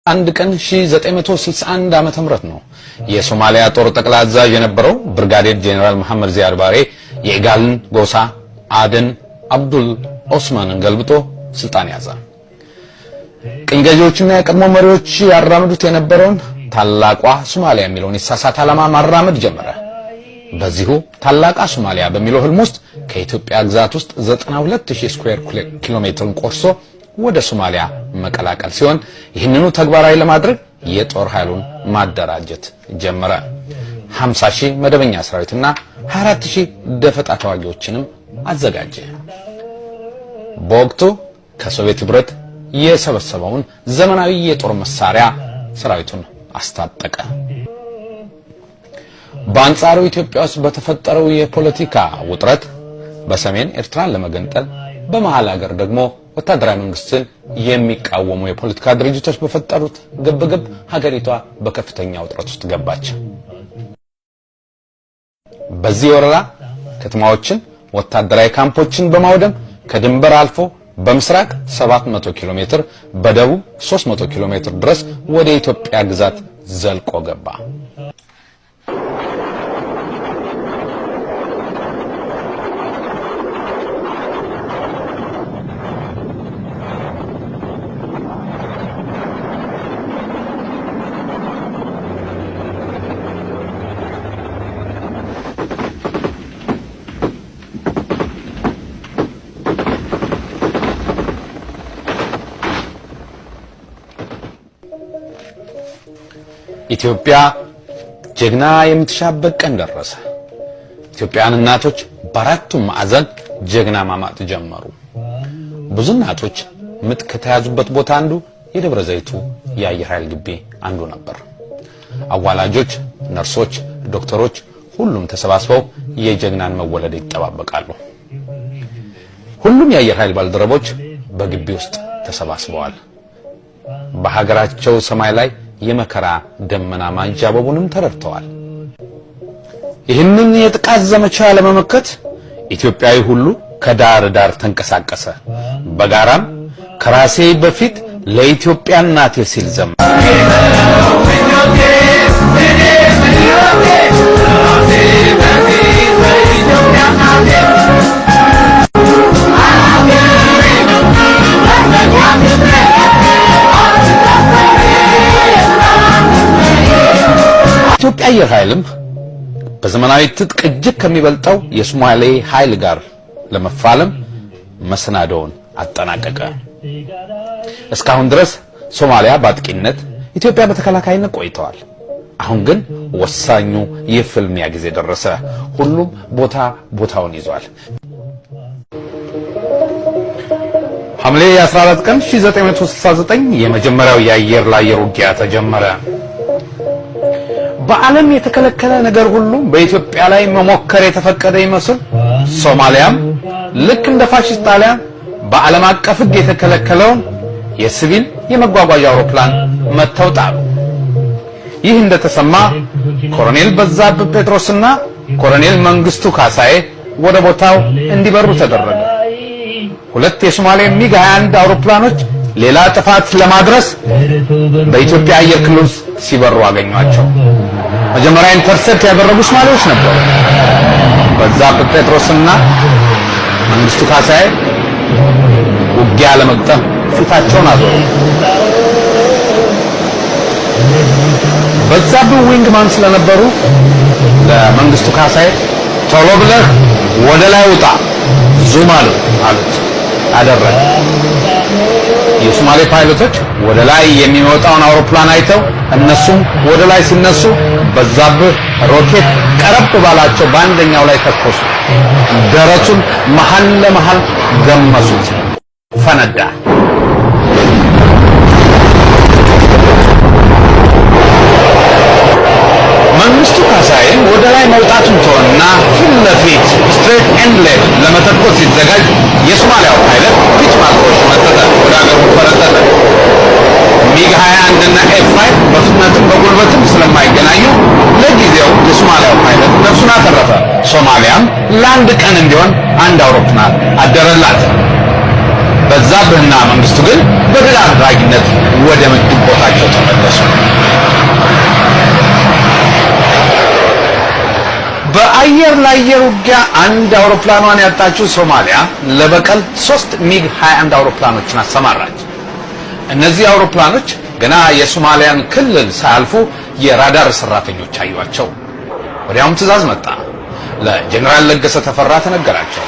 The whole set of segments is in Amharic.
አንድ ቀን 1961 ዓመተ ምህረት ነው የሶማሊያ ጦር ጠቅላይ አዛዥ የነበረው ብርጋዴር ጄኔራል መሐመድ ዚያድ ባሬ የኦጋዴን ጎሳ አደን አብዱል ኦስማንን ገልብጦ ስልጣን ያዘ። ቅኝ ገዢዎችና የቀድሞ መሪዎች ያራምዱት የነበረውን ታላቋ ሶማሊያ የሚለውን የሳሳት ዓላማ ማራመድ ጀመረ። በዚሁ ታላቋ ሶማሊያ በሚለው ህልም ውስጥ ከኢትዮጵያ ግዛት ውስጥ 92000 ስኩዌር ኪሎ ሜትርን ቆርሶ ወደ ሶማሊያ መቀላቀል ሲሆን ይህንኑ ተግባራዊ ለማድረግ የጦር ኃይሉን ማደራጀት ጀመረ። 50000 መደበኛ ሰራዊትና 24000 ደፈጣ ተዋጊዎችንም አዘጋጀ። በወቅቱ ከሶቪየት ህብረት የሰበሰበውን ዘመናዊ የጦር መሳሪያ ሰራዊቱን አስታጠቀ። በአንጻሩ ኢትዮጵያ ውስጥ በተፈጠረው የፖለቲካ ውጥረት በሰሜን ኤርትራን ለመገንጠል በመሃል ሀገር ደግሞ ወታደራዊ መንግስትን የሚቃወሙ የፖለቲካ ድርጅቶች በፈጠሩት ግብግብ ሀገሪቷ በከፍተኛ ውጥረት ውስጥ ገባች። በዚህ ወረራ ከተማዎችን፣ ወታደራዊ ካምፖችን በማውደም ከድንበር አልፎ በምስራቅ 700 ኪሎ ሜትር በደቡብ 300 ኪሎ ሜትር ድረስ ወደ ኢትዮጵያ ግዛት ዘልቆ ገባ። ኢትዮጵያ ጀግና የምትሻበት ቀን ደረሰ። ኢትዮጵያውያን እናቶች በአራቱም ማዕዘን ጀግና ማማጥ ጀመሩ። ብዙ እናቶች ምጥ ከተያዙበት ቦታ አንዱ የደብረ ዘይቱ የአየር ኃይል ግቢ አንዱ ነበር። አዋላጆች፣ ነርሶች፣ ዶክተሮች ሁሉም ተሰባስበው የጀግናን መወለድ ይጠባበቃሉ። ሁሉም የአየር ኃይል ባልደረቦች በግቢ ውስጥ ተሰባስበዋል። በሀገራቸው ሰማይ ላይ የመከራ ደመና ማንዣበቡንም ተረድተዋል። ይህንን የጥቃት ዘመቻ ለመመከት ኢትዮጵያዊ ሁሉ ከዳር ዳር ተንቀሳቀሰ። በጋራም ከራሴ በፊት ለኢትዮጵያ እናቴ ሲል ዘመረ። ኢትዮጵያ አየር ኃይልም በዘመናዊ ትጥቅ እጅግ ከሚበልጠው የሶማሌ ኃይል ጋር ለመፋለም መሰናዶውን አጠናቀቀ። እስካሁን ድረስ ሶማሊያ በአጥቂነት፣ ኢትዮጵያ በተከላካይነት ቆይተዋል። አሁን ግን ወሳኙ የፍልሚያ ጊዜ ደረሰ። ሁሉም ቦታውን ይዟል። ሐምሌ 14 ቀን 1969 የመጀመሪያው የአየር ለአየር ውጊያ ተጀመረ። በዓለም የተከለከለ ነገር ሁሉ በኢትዮጵያ ላይ መሞከር የተፈቀደ ይመስል ሶማሊያም ልክ እንደ ፋሺስት ጣሊያን በዓለም አቀፍ ሕግ የተከለከለውን የሲቪል የመጓጓዣ አውሮፕላን መተው ጣሉ። ይህ እንደተሰማ ኮሎኔል በዛብህ ጴጥሮስና ኮሎኔል መንግስቱ ካሳዬ ወደ ቦታው እንዲበሩ ተደረገ። ሁለት የሶማሌ ሚግ 21 አውሮፕላኖች ሌላ ጥፋት ለማድረስ በኢትዮጵያ አየር ክልል ሲበሩ አገኟቸው። መጀመሪያ ኢንተርሴፕት ያደረጉ ሶማሌዎች ነበሩ። በዛብህ ጴጥሮስና መንግስቱ ካሳዬ ውጊያ ለመግጠም ፊታቸውን አዞሩ። በዛብህ ዊንግማን ስለነበሩ ለመንግስቱ ካሳዬ ቶሎ ብለህ ወደ ላይ ውጣ ዙም አሉት። አደረገ። የሶማሌ ፓይለቶች ወደ ላይ የሚወጣውን አውሮፕላን አይተው እነሱም ወደ ላይ ሲነሱ በዛብህ ሮኬት ቀረብ ባላቸው በአንደኛው ላይ ተኮሱ። ደረቱን መሃል ለመሃል ገመሱት። ፈነዳ። መንግስቱ ካሳዬ ወደ ላይ መውጣቱን ተወና ፊት ለፊት ስትሬት ኤንድ ሌድ ለመተኮስ ሲዘጋጅ የሶማሊያው ፓይለት ፒች ማርኮች መተተ ወደ ሀገሩ ፈረጠጠ። ሚግ 21 እና ኤፍ5 በፍጥነትም በጉልበትም ስለማይገናኙ ለጊዜው የሶማሊያው ፓይለት ነፍሱን አተረፈ። ሶማሊያም ለአንድ ቀን እንዲሆን አንድ አውሮፕላን አደረላት። በዛብህና መንግስቱ ግን በድል አድራጊነት ወደ ምድብ ቦታቸው በአየር ለአየር ውጊያ አንድ አውሮፕላኗን ያጣችው ሶማሊያ ለበቀል 3 ሚግ 21 አውሮፕላኖችን አሰማራች። እነዚህ አውሮፕላኖች ገና የሶማሊያን ክልል ሳያልፉ የራዳር ሰራተኞች አዩአቸው። ወዲያውም ትዕዛዝ መጣ። ለጀነራል ለገሰ ተፈራ ተነገራቸው።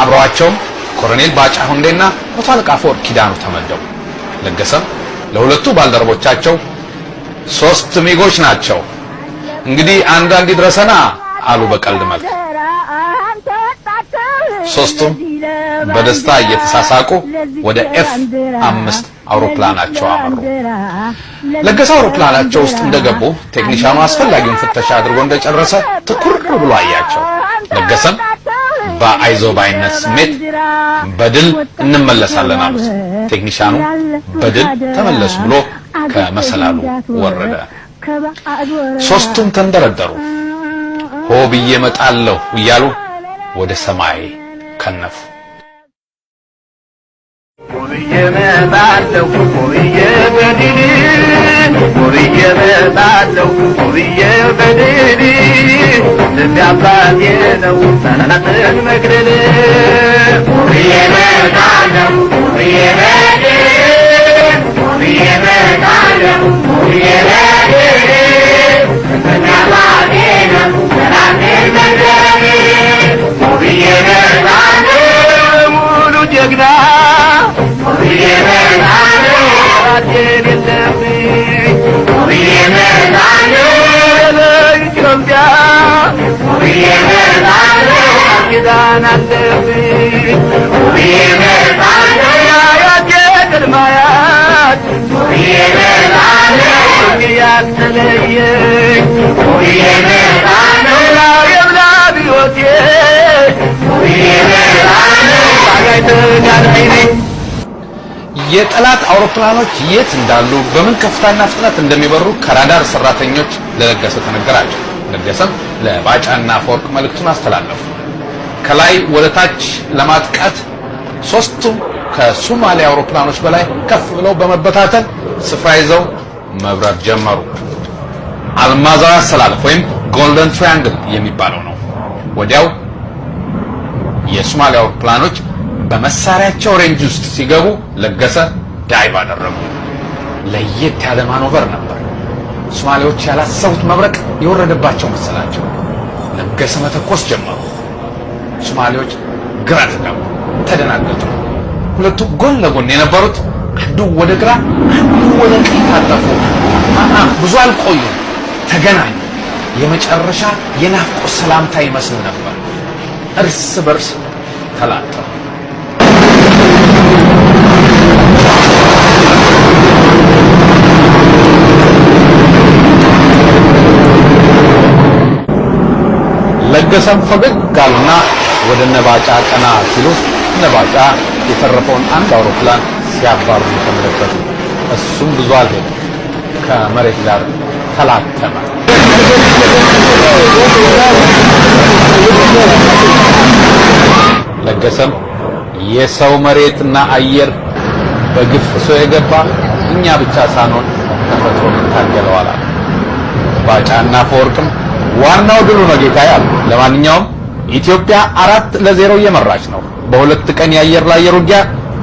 አብረዋቸውም ኮሎኔል ባጫ ሁንዴና መቶ አለቃ አፈወርቅ ኪዳኑ ተመደቡ። ለገሰም ለሁለቱ ባልደረቦቻቸው 3 ሚጎች ናቸው እንግዲህ አንዳንድ ይድረሰና አሉ በቀልድ መልክ። ሶስቱም በደስታ እየተሳሳቁ ወደ F5 አውሮፕላናቸው አመሩ። ለገሰ አውሮፕላናቸው ውስጥ እንደገቡ ቴክኒሻኑ አስፈላጊውን ፍተሻ አድርጎ እንደጨረሰ ትኩር ብሎ አያቸው። ለገሰም በአይዞባይነት ስሜት በድል እንመለሳለን አሉት። ቴክኒሻኑ በድል ተመለሱ ብሎ ከመሰላሉ ወረደ። ሶስቱም ተንደረደሩ። ሆ ብዬ መጣለሁ እያሉ ወደ ሰማይ ከነፉ። ሆብዬ መጣለሁ ሆብዬ በድል ሆብዬ መጣለሁ ሆብዬ በድል ለሚያባቴ ነው ሰናትን መግደል ሆብዬ መጣለሁ ሆብዬ በድል ሆብዬ መጣለሁ ሆብዬ በድል ለሚያባቴ ነው ሰናትን መግደል ሆብዬ መጣለሁ ሙሉ ጀግና ሆብዬ መጣለሁ አቴን የለብኝ ሆብዬ መጣለሁ ለኢትዮጵያ ሆብዬ መጣለሁ ኪዳን አለብኝ ሆብዬ መጣለሁ ያያቴ ቅድማያት ሆብዬ መጣለሁ ያተለየኝ ሆብዬ መጣለሁ የብላ ቢዮቴ ሆብዬ መጣለሁ ባጋይተኛለኝ። የጠላት አውሮፕላኖች የት እንዳሉ በምን ከፍታና ፍጥነት እንደሚበሩ ከራዳር ሰራተኞች ለለገሰ ተነገራቸው። ለገሰም ለባጫና አፈወርቅ መልእክቱን አስተላለፉ። ከላይ ወደ ታች ለማጥቃት ሶስቱም ከሶማሊያ አውሮፕላኖች በላይ ከፍ ብለው በመበታተን ስፍራ ይዘው መብረር ጀመሩ። አልማዛዊ አሰላለፍ ወይም ጎልደን ትራያንግል የሚባለው ነው። ወዲያው የሶማሊያ አውሮፕላኖች በመሳሪያቸው ሬንጅ ውስጥ ሲገቡ ለገሰ ዳይቭ አደረጉ። ለየት ያለ ማኖቨር ነበር። ሶማሌዎች ያላሰቡት መብረቅ የወረደባቸው መሰላቸው። ለገሰ መተኮስ ጀመሩ። ሶማሌዎች ግራ ተጋቡ፣ ተደናገጡ። ሁለቱ ጎን ለጎን የነበሩት አንዱ ወደ ግራ አንዱ ወደ ቀኝ ታጠፉ። ብዙ አልቆዩም፣ ተገናኙ። የመጨረሻ የናፍቆት ሰላምታ ይመስል ነበር። እርስ በርስ ተላጠፉ። ለገሰም ፈገግ አሉና ወደ ነባጫ ቀና ሲሉ ነባጫ የተረፈውን አንድ አውሮፕላን ሲያባሩ ተመለከቱ። እሱም ብዙ አልሄደም፣ ከመሬት ጋር ተላተመ። ለገሰም የሰው መሬትና አየር በግፍ ሰው የገባ እኛ ብቻ ሳንሆን ተፈጥሮ ታገለዋል። ባጫና አፈወርቅም ዋናው ድሉ ነው ጌታዬ አሉ። ለማንኛውም ኢትዮጵያ 4-0 እየመራች ነው። በሁለት ቀን የአየር ለአየር ውጊያ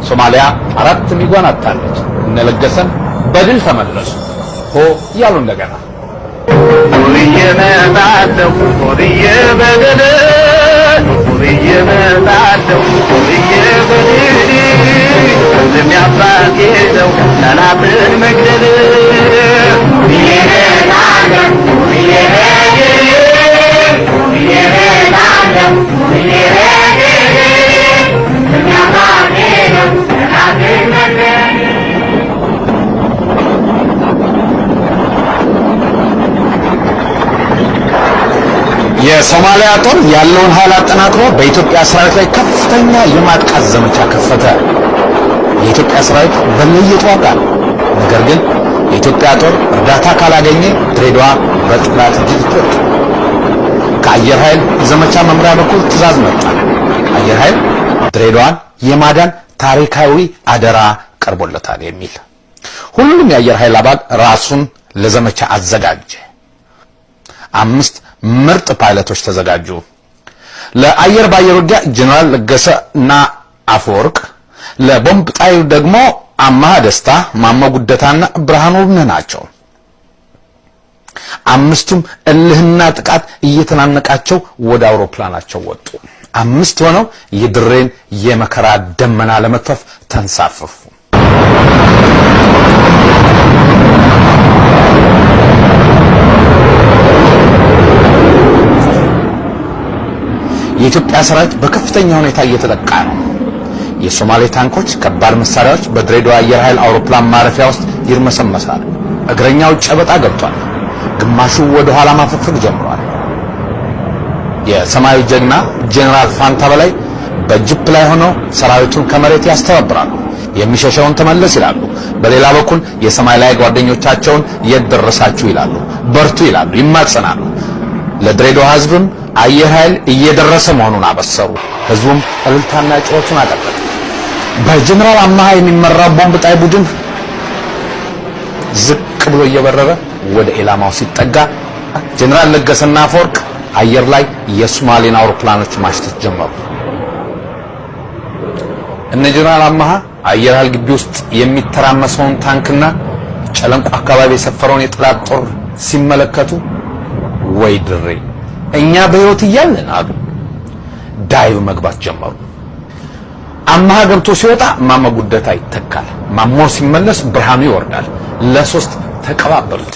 ሶማሊያ 4 ሚጓን አጣለች። እነ ለገሰም በድል ተመለሱ። ሆ ያሉ እንደገና ሆብዬ መጣለሁ ሆብዬ በድል ሆብዬ መጣለሁ ሆብዬ በድል ለሚያባቴ ነው ጠላትን መግደል ሆብዬ መጣለሁ ሆብዬ በድል ሆብዬ መጣለሁ ሆብዬ በድል ለሚያባቴ ነው ጠላትን መግደል። የሶማሊያ ጦር ያለውን ኃይል አጠናክሮ በኢትዮጵያ ሰራዊት ላይ ከፍተኛ የማጥቃት ዘመቻ ከፈተ። የኢትዮጵያ ሰራዊት በለየት ዋጋል። ነገር ግን የኢትዮጵያ ጦር እርዳታ ካላገኘ ድሬዳዋ በጠላት እጅ ትወድቅ። ከአየር ኃይል ዘመቻ መምሪያ በኩል ትዕዛዝ መጣ። አየር ኃይል ድሬዳዋን የማዳን ታሪካዊ አደራ ቀርቦለታል የሚል። ሁሉም የአየር ኃይል አባል ራሱን ለዘመቻ አዘጋጀ። 5 ምርጥ ፓይለቶች ተዘጋጁ። ለአየር ባየር ውጊያ ጀነራል ለገሰና አፈወርቅ፣ ለቦምብ ጣዩ ደግሞ አማሃ ደስታ፣ ማሞ ጉደታና ብርሃኑ ውብነህ ናቸው። አምስቱም እልህና ጥቃት እየተናነቃቸው ወደ አውሮፕላናቸው ወጡ። አምስት ሆነው የድሬን የመከራ ደመና ለመጥፈፍ ተንሳፈፉ። የኢትዮጵያ ሰራዊት በከፍተኛ ሁኔታ እየተጠቃ ነው። የሶማሌ ታንኮች፣ ከባድ መሳሪያዎች በድሬዳዋ አየር ኃይል አውሮፕላን ማረፊያ ውስጥ ይርመሰመሳሉ። እግረኛው ጨበጣ ገብቷል። ግማሹ ወደ ኋላ ማፈግፈግ ጀምሯል። የሰማዩ ጀግና ጀነራል ፋንታ በላይ በጅፕ ላይ ሆነው ሰራዊቱን ከመሬት ያስተባብራሉ። የሚሸሸውን ተመለስ ይላሉ። በሌላ በኩል የሰማይ ላይ ጓደኞቻቸውን የደረሳችሁ ይላሉ፣ በርቱ ይላሉ፣ ይማጸናሉ። ለድሬዳዋ ህዝብም አየር ኃይል እየደረሰ መሆኑን አበሰሩ። ህዝቡም እልልታና ጩኸቱን አቀለጠ። በጀነራል አማሃ የሚመራው ቦምብ ጣይ ቡድን ዝቅ ብሎ እየበረረ ወደ ኢላማው ሲጠጋ ጀነራል ለገሰና አፈወርቅ አየር ላይ የሶማሌን አውሮፕላኖች ማሽተት ጀመሩ። እነ ጀነራል አማሃ አየር ኃይል ግቢ ውስጥ የሚተራመሰውን ታንክና ጨለንቆ አካባቢ የሰፈረውን የጠላት ጦር ሲመለከቱ ወይ ድሬ እኛ በህይወት እያለን አሉ። ዳይቭ መግባት ጀመሩ። አማሃ ገብቶ ሲወጣ ማሞ ጉደታ ይተካል። ማሞ ሲመለስ ብርሃኑ ይወርዳል። ለሶስት ተቀባበሉት።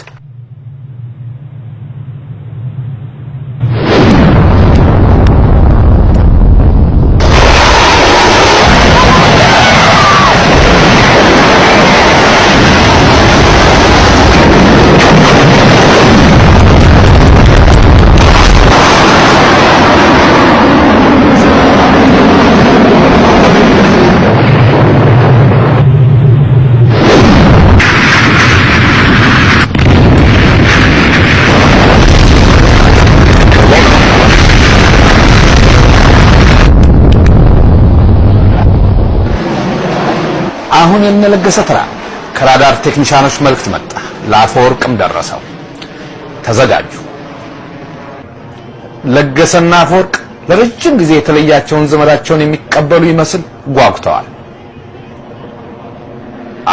አሁን የነለገሰ ተራ ከራዳር ቴክኒሻኖች መልእክት መጣ። ለአፈወርቅም ደረሰው። ተዘጋጁ። ለገሰና አፈወርቅ ለረጅም ጊዜ የተለያቸውን ዘመዳቸውን የሚቀበሉ ይመስል ጓጉተዋል።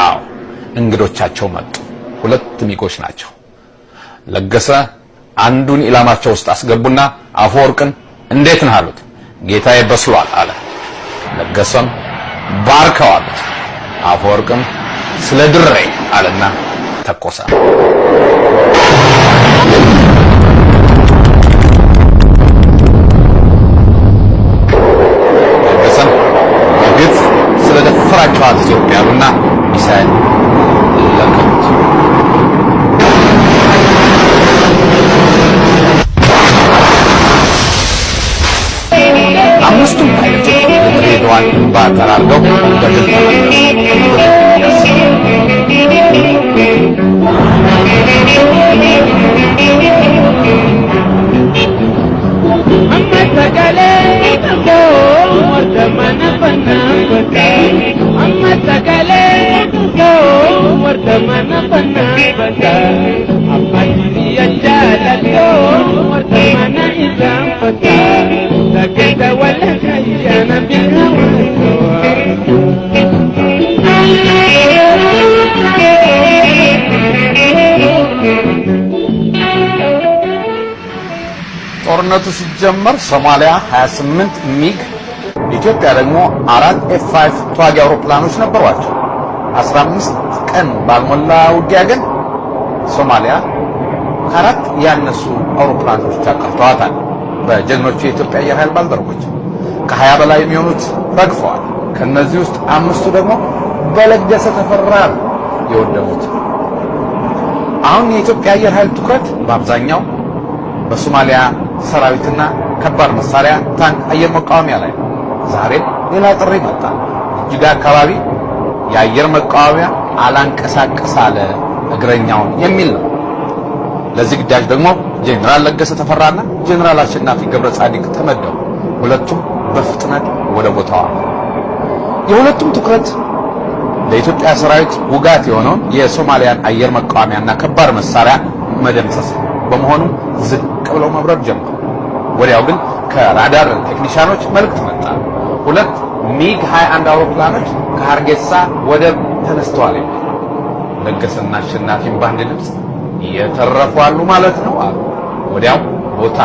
አዎ እንግዶቻቸው መጡ። ሁለት ሚጎች ናቸው። ለገሰ አንዱን ኢላማቸው ውስጥ አስገቡና አፈወርቅን እንዴት ነህ አሉት። ጌታዬ በስሏል አለ። ለገሰም ባርከው አሉት። አፈወርቅም ስለ ድሬ አለና ተኮሰ። ለገሰም ግፍ ስለ ደፈራችኋት ኢትዮጵያሉና ሚሳኤል ለቀቁት። አምስቱም ፓይለቶች የድሬዳዋን እንባ ጠራርገው በድል ጦርነቱ ሲጀመር ሶማሊያ 28 ሚግ፣ ኢትዮጵያ ደግሞ 4 F5 ተዋጊ አውሮፕላኖች ነበሯቸው። 15 ቀን ባልሞላ ውጊያ ግን ሶማሊያ ከአራት ያነሱ አውሮፕላኖች አቀርተዋታል። በጀግኖቹ የኢትዮጵያ አየር ኃይል ባልደረቦች ከ20 በላይ የሚሆኑት ረግፈዋል። ከነዚህ ውስጥ 5ቱ ደግሞ በለገሰ ተፈራ የወደሙት። አሁን የኢትዮጵያ አየር ኃይል ትኩረት በአብዛኛው በሶማሊያ ሰራዊትና ከባድ መሳሪያ ታንክ አየር መቃወሚያ ላይ ነው። ዛሬ ሌላ ጥሪ መጣ። ጅጋ አካባቢ የአየር መቃወሚያ አላንቀሳቀስ አለ እግረኛውን የሚል ነው። ለዚህ ግዳጅ ደግሞ ጄኔራል ለገሰ ተፈራና ጄኔራል አሸናፊ ገብረ ጻዲቅ ተመደቡ። ሁለቱም በፍጥነት ወደ ቦታው አሉ። የሁለቱም ትኩረት ለኢትዮጵያ ሰራዊት ውጋት የሆነውን የሶማሊያን አየር መቃወሚያና ከባድ መሳሪያ መደምሰስ በመሆኑ ዝቅ ብለው መብረር ጀመሩ። ወዲያው ግን ከራዳር ቴክኒሻኖች መልእክት መጣ። 2 ሚግ 21 አውሮፕላኖች ከሀርጌሳ ወደብ ተነስተዋል። ለገሰና አሸናፊም በአንድ ድምፅ የተረፉ አሉ ማለት ነው አሉ። ወዲያው ቦታ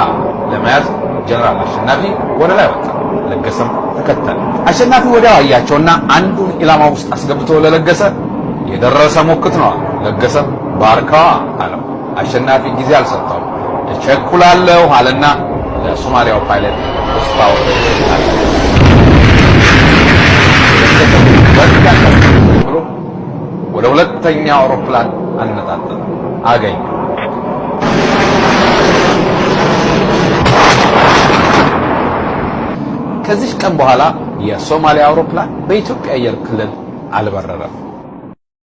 ለመያዝ ጀነራል አሸናፊ ወደ ላይ ወጣ። ለገሰም ተከተለ። አሸናፊ ወዲያው አያቸውና አንዱን ኢላማ ውስጥ አስገብቶ ለለገሰ የደረሰ ሞክት ነው። ለገሰም ባርካዋ አለው። አሸናፊ ጊዜ አልሰጠውም። እቸኩላለሁ አለና ለሶማሊያው ፓይለት ወስታው ብሎ ወደ ሁለተኛው አውሮፕላን አነጣጠረ። አገኘ። ከዚህ ቀን በኋላ የሶማሊያ አውሮፕላን በኢትዮጵያ አየር ክልል አልበረረም።